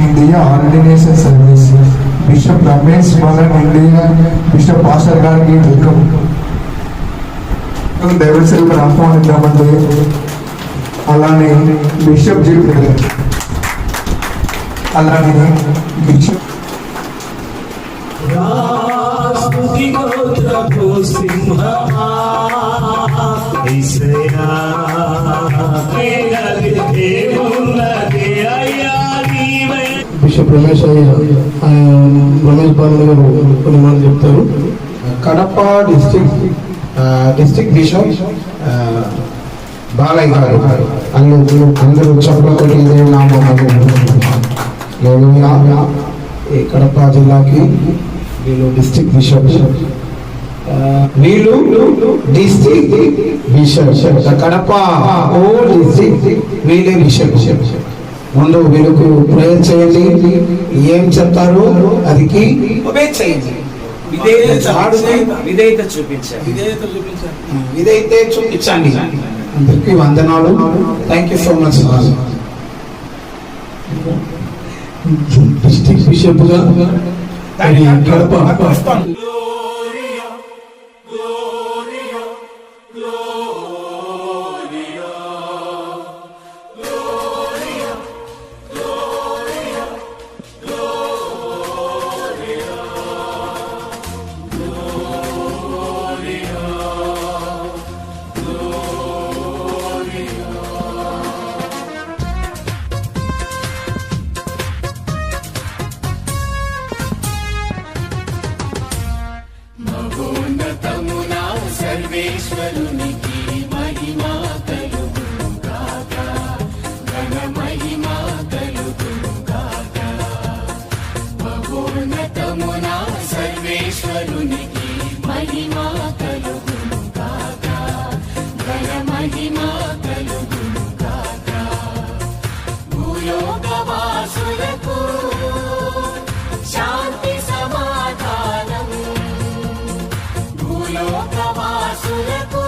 India ordination service bishop Ramesh Malan India bishop pastor గారికి welcome. దైవసేవకు ఆహ్వానిద్దామంటే అలానే bishop G అలానే bishop bishop Ramesh Ramesh Babu గారు కొన్ని మాటలు చెప్తారు. కడప డిస్ట్రిక్ట్ బిషప్ బాలయ్య గారు అందరూ చెప్పకొట్టి ఈ కడప జిల్లాకి వీళ్ళు డిస్ట్రిక్ట్ బిషప్, వీళ్ళు డిస్ట్రిక్ట్ బిషప్ కడప ఓ డిస్ట్రిక్ట్ వీళ్ళే బిషప్. ముందు వీళ్ళకు ప్రేయర్ చేయండి, ఏం చెప్తారో అది చేయండి, విధేయత చూపించండి. అందరికీ వందనాలు. Thank you so much. District bishop గా కడప సర్వేశ్వరునికి మహిమా కలుగును గాక, ఘన మహిమా కలుగును గాక. మహోన్నతమున సర్వేశ్వరునికి మహిమా కలుగును గాక, ఘన మహిమా కలుగును గాక. భూలోకవాసులకు శాంతి సమాధానం, భూలోకవాసులకు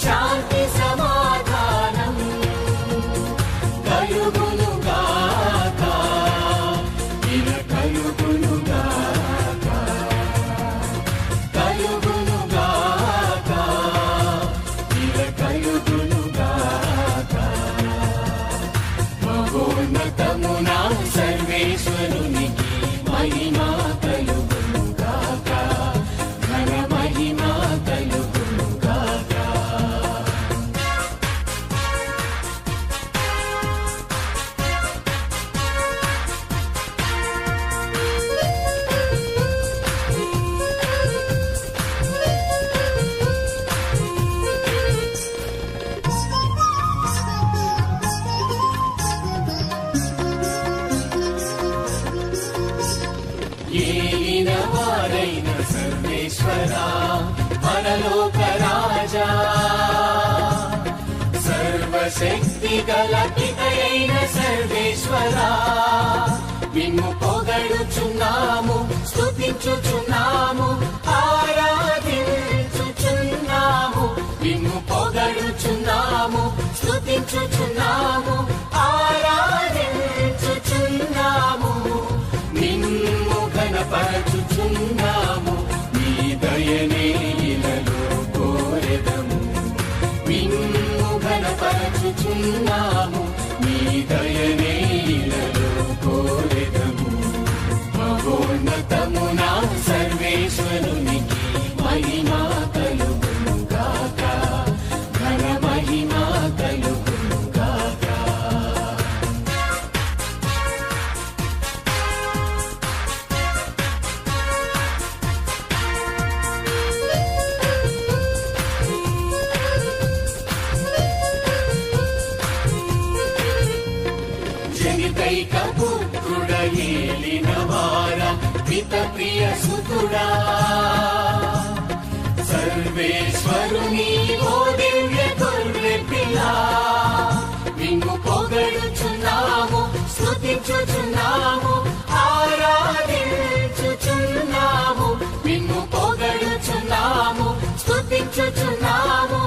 శాంతి సమాధానం కలుగును గాక, ఇలా కలుగును గాక, కలుగును గాక, ఇలా కలుగును గాక. మహోన్నతమున సర్వేశ్వరునికి మహిమా కలుగును గాక, ఘన మహిమా కలుగును గాక. ఏలిన వారైన సర్వేశ్వరా, పరలోక రాజా, సర్వశక్తి గల పితయైన సర్వేశ్వరా, నిన్ను పొగడుచున్నాము, స్తుతించుచున్నాము, ఆరాధించుచున్నాము. నిన్ను పొగడుచున్నాము, స్తుతించుచున్నాము, ఆరాధించుచున్నాము. నిన్ను ఘనపరచుచున్నాము, నీ దయనే ఇలలో కోరెదము. నిన్ను ఘనపరచుచున్నాము, నీ దయనే ఇలలో కోరెదము. మహోన్నతమున సర్వేశ్వరునికి మహిమా కలుగును గాక, ఘన మహిమా కలుగును గాక. జనితైక పుత్రుడ ఏలిన వార, పిత ప్రియ సుతుడా, సర్వేశ్వరుని ఓ దివ్య గొర్రె పిల్ల, నిన్ను పొగడుచున్నాము, స్తుతించుచున్నాము, ఆరాధించుచున్నాము. నిన్ను పొగడుచున్నాము, స్తుతించుచున్నాము,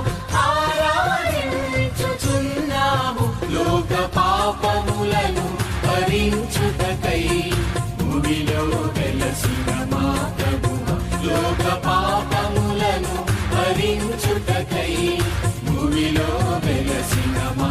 ఆరాధించుచున్నాము. లోక పాపములను భరించుటకై భూమిలో వెలసిన మా ప్రభువ లోక పాపములను భరించుటకై భూమిలో వెలసిన మా